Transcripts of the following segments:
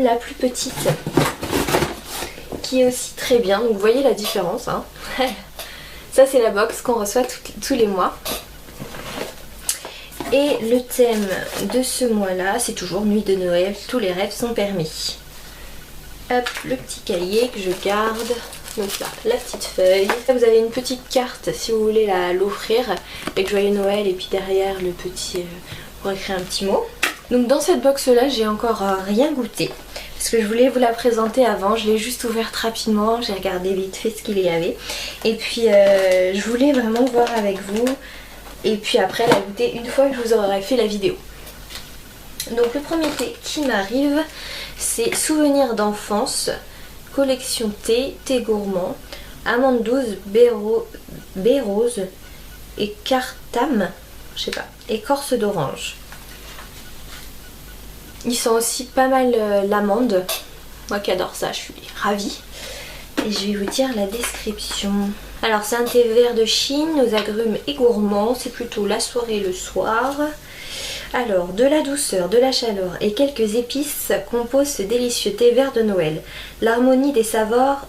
pomme, la plus petite, qui est aussi très bien. Donc vous voyez la différence, hein. Ça c'est la box qu'on reçoit tous les mois. Et le thème de ce mois-là, c'est toujours nuit de Noël, tous les rêves sont permis. Hop, le petit cahier que je garde. Donc là, la petite feuille. Vous avez une petite carte si vous voulez l'offrir avec Joyeux Noël et puis derrière le petit... pour écrire un petit mot. Donc dans cette box là, j'ai encore rien goûté. Parce que je voulais vous la présenter avant, je l'ai juste ouverte rapidement, j'ai regardé vite fait ce qu'il y avait. Et puis je voulais vraiment voir avec vous. Et puis après la goûter une fois que je vous aurai fait la vidéo. Donc le premier thé qui m'arrive, c'est Souvenirs d'enfance, collection thé, thé gourmand, amande douce, baie rose et cartame, je sais pas, écorce d'orange. Il sent aussi pas mal l'amande. Moi qui adore ça, je suis ravie. Et je vais vous dire la description. Alors c'est un thé vert de Chine aux agrumes et gourmands. C'est plutôt la soirée et le soir. Alors, de la douceur, de la chaleur et quelques épices composent ce délicieux thé vert de Noël. L'harmonie des saveurs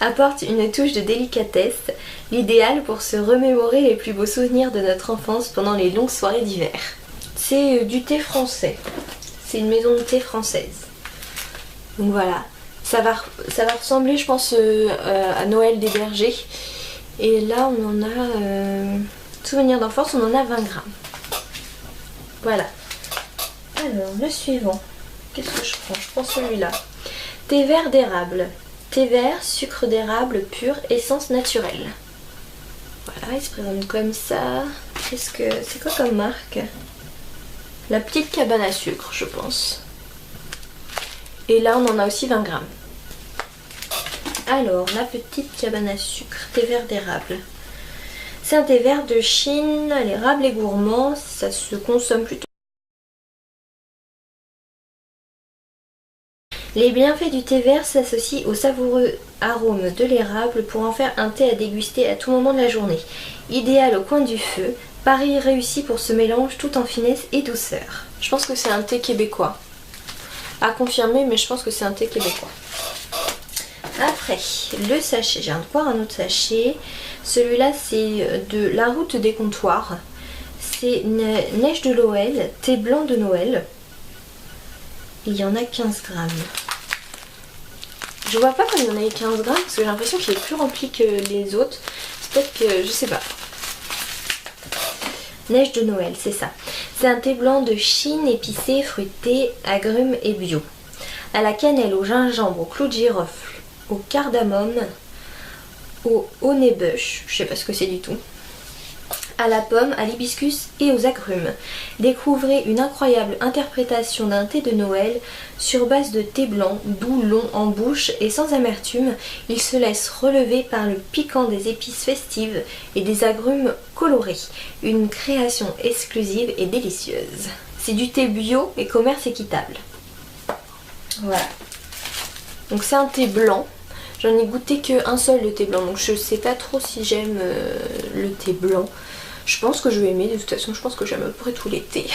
apporte une touche de délicatesse, l'idéal pour se remémorer les plus beaux souvenirs de notre enfance pendant les longues soirées d'hiver. C'est du thé français, c'est une maison de thé française. Donc voilà, ça va ressembler je pense à Noël des bergers. Et là on en a... Souvenirs d'enfance, on en a 20 grammes. Voilà. Alors, le suivant. Qu'est-ce que je prends? Je prends celui-là. Thé vert d'érable. Thé vert, sucre d'érable pur, essence naturelle. Voilà, il se présente comme ça. C'est quoi comme marque? La petite cabane à sucre, je pense. Et là, on en a aussi 20 grammes. Alors, la petite cabane à sucre. Thé vert d'érable. C'est un thé vert de Chine, l'érable est gourmand, ça se consomme plutôt. Les bienfaits du thé vert s'associent au savoureux arôme de l'érable pour en faire un thé à déguster à tout moment de la journée. Idéal au coin du feu, pari réussi pour ce mélange tout en finesse et douceur. Je pense que c'est un thé québécois. À confirmer, mais je pense que c'est un thé québécois. Après, le sachet, j'ai encore un autre sachet. Celui-là, c'est de la route des comptoirs. C'est neige de Noël, thé blanc de Noël. Il y en a 15 grammes. Je vois pas comme il y en a 15 grammes parce que j'ai l'impression qu'il est plus rempli que les autres. C'est peut-être que... je sais pas. Neige de Noël, c'est ça. C'est un thé blanc de Chine épicé, fruité, agrumes et bio. À la cannelle, au gingembre, au clou de girofle, au cardamome, au honeybush, je sais pas ce que c'est du tout, à la pomme, à l'hibiscus et aux agrumes. Découvrez une incroyable interprétation d'un thé de Noël sur base de thé blanc, doux, long en bouche et sans amertume. Il se laisse relever par le piquant des épices festives et des agrumes colorés. Une création exclusive et délicieuse. C'est du thé bio et commerce équitable. Voilà. Donc c'est un thé blanc. J'en ai goûté qu'un seul de thé blanc, donc je sais pas trop si j'aime le thé blanc. Je pense que je vais aimer, de toute façon je pense que j'aime à peu près tous les thés.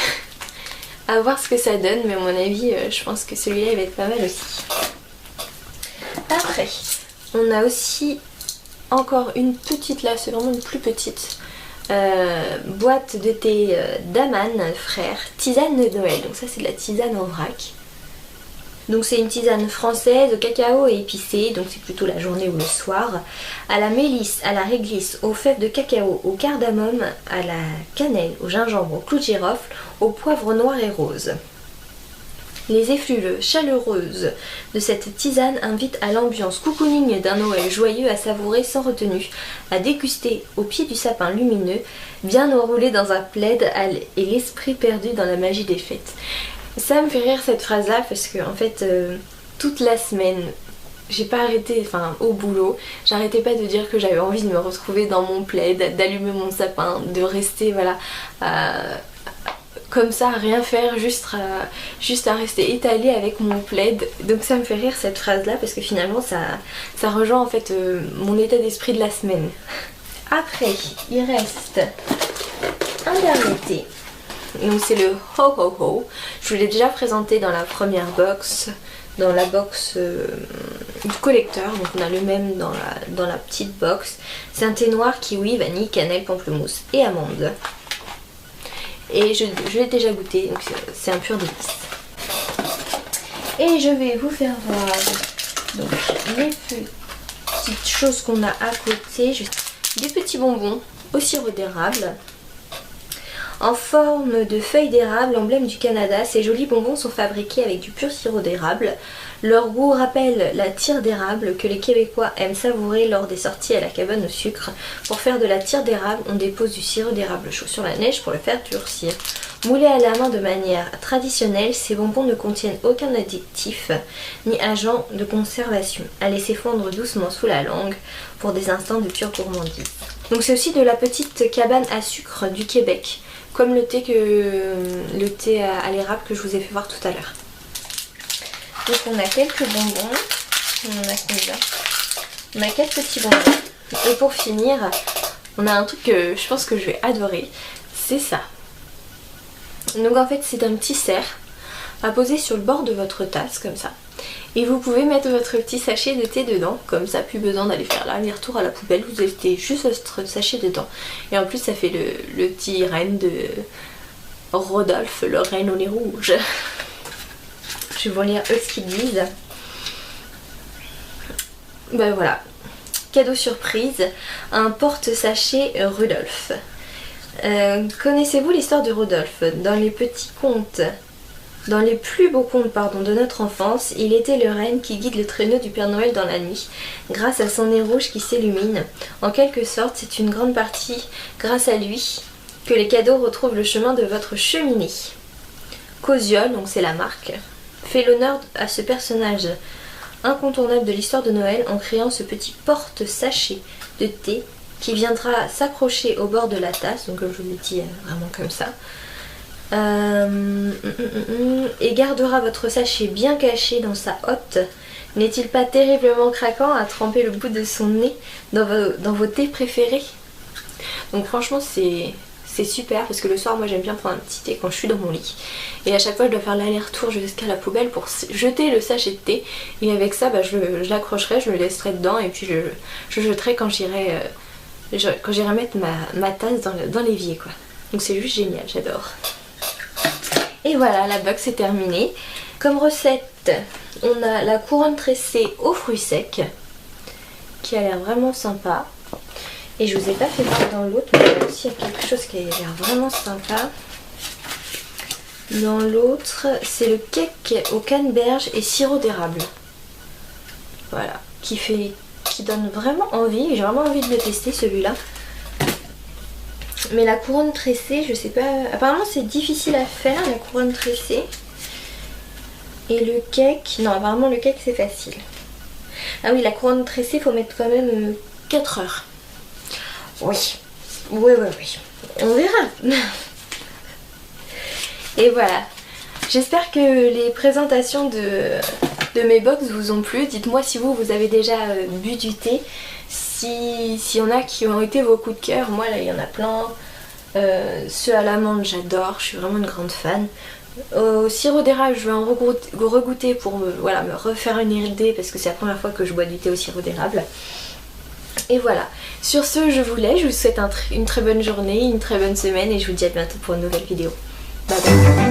À voir ce que ça donne, mais à mon avis je pense que celui-là il va être pas mal aussi. Après, on a aussi encore une petite, là c'est vraiment une plus petite boîte de thé d'Aman frère, tisane de Noël. Donc ça c'est de la tisane en vrac. Donc c'est une tisane française au cacao et épicé, donc c'est plutôt la journée ou le soir. À la mélisse, à la réglisse, aux fèves de cacao, au cardamome, à la cannelle, au gingembre, au clou de girofle, au poivre noir et rose. Les effluves chaleureuses de cette tisane invitent à l'ambiance cocooning d'un Noël joyeux à savourer sans retenue, à déguster au pied du sapin lumineux, bien enroulé dans un plaid et l'esprit perdu dans la magie des fêtes. Ça me fait rire cette phrase là parce que en fait toute la semaine j'ai pas arrêté, enfin au boulot, j'arrêtais pas de dire que j'avais envie de me retrouver dans mon plaid, d'allumer mon sapin, de rester voilà comme ça à rien faire, juste à rester étalée avec mon plaid. Donc ça me fait rire cette phrase là parce que finalement ça rejoint en fait mon état d'esprit de la semaine. Après il reste un dernier thé. Donc c'est le Ho Ho Ho. Je Je vous l'ai déjà présenté dans la première box, dans la box du collecteur, donc on a le même dans la petite box. C'est un thé noir kiwi, vanille, cannelle, pamplemousse et amande. Et je l'ai déjà goûté, donc c'est un pur délice. Et je vais vous faire voir donc, les petites choses qu'on a à côté. Des petits bonbons au sirop d'érable en forme de feuilles d'érable, emblème du Canada. Ces jolis bonbons sont fabriqués avec du pur sirop d'érable. Leur goût rappelle la tire d'érable que les Québécois aiment savourer lors des sorties à la cabane au sucre. Pour faire de la tire d'érable, on dépose du sirop d'érable chaud sur la neige pour le faire durcir. Moulés à la main de manière traditionnelle, ces bonbons ne contiennent aucun additif ni agent de conservation. À laisser fondre doucement sous la langue pour des instants de pure gourmandise. Donc c'est aussi de la petite cabane à sucre du Québec, comme le thé à l'érable que je vous ai fait voir tout à l'heure. Donc on a quelques bonbons. On a combien? On a 4 petits bonbons. Et pour finir, on a un truc que je pense que je vais adorer. C'est ça. Donc en fait c'est un petit cerf à poser sur le bord de votre tasse comme ça. Et vous pouvez mettre votre petit sachet de thé dedans, comme ça, plus besoin d'aller faire l'aller-retour à la poubelle, vous mettez juste votre sachet dedans. Et en plus ça fait le petit renne de Rodolphe, le renne au nez rouge. Je vais vous lire eux ce qu'ils disent. Ben voilà, cadeau surprise, un porte-sachet Rudolph. Connaissez-vous l'histoire de Rudolph? Dans les petits contes, dans les plus beaux contes de notre enfance, il était le renne qui guide le traîneau du Père Noël dans la nuit, grâce à son nez rouge qui s'illumine. En quelque sorte, c'est une grande partie grâce à lui que les cadeaux retrouvent le chemin de votre cheminée. Cosiol, donc c'est la marque, fait l'honneur à ce personnage incontournable de l'histoire de Noël en créant ce petit porte-sachet de thé qui viendra s'accrocher au bord de la tasse, donc comme je vous l'ai dit, vraiment comme ça. Et gardera votre sachet bien caché dans sa hotte. N'est-il pas terriblement craquant à tremper le bout de son nez dans vos thés préférés? Donc franchement c'est super parce que le soir moi j'aime bien prendre un petit thé quand je suis dans mon lit. Et à chaque fois je dois faire l'aller-retour jusqu'à la poubelle pour jeter le sachet de thé. Et avec ça je l'accrocherai, je le laisserai dedans et puis je jetterai quand j'irai mettre ma tasse dans l'évier quoi. Donc c'est juste génial, j'adore. Et voilà, la box est terminée. Comme recette, on a la couronne tressée aux fruits secs qui a l'air vraiment sympa. Et je vous ai pas fait voir dans l'autre, mais aussi il y a quelque chose qui a l'air vraiment sympa. Dans l'autre, c'est le cake aux canneberges et sirop d'érable. Voilà, qui donne vraiment envie. J'ai vraiment envie de le tester celui-là. Mais la couronne tressée, je sais pas. Apparemment c'est difficile à faire la couronne tressée. Et le cake, non apparemment le cake c'est facile. Ah oui, la couronne tressée, faut mettre quand même 4 heures. Oui. Oui. On verra. Et voilà. J'espère que les présentations de mes box vous ont plu. Dites-moi si vous avez déjà bu du thé. S'il y en a qui ont été vos coups de cœur, moi là il y en a plein. Ceux à l'amande j'adore, je suis vraiment une grande fan. Au sirop d'érable je vais en regoûter pour me refaire une idée parce que c'est la première fois que je bois du thé au sirop d'érable. Et voilà, sur ce je vous souhaite une très bonne journée, une très bonne semaine et je vous dis à bientôt pour une nouvelle vidéo. Bye bye.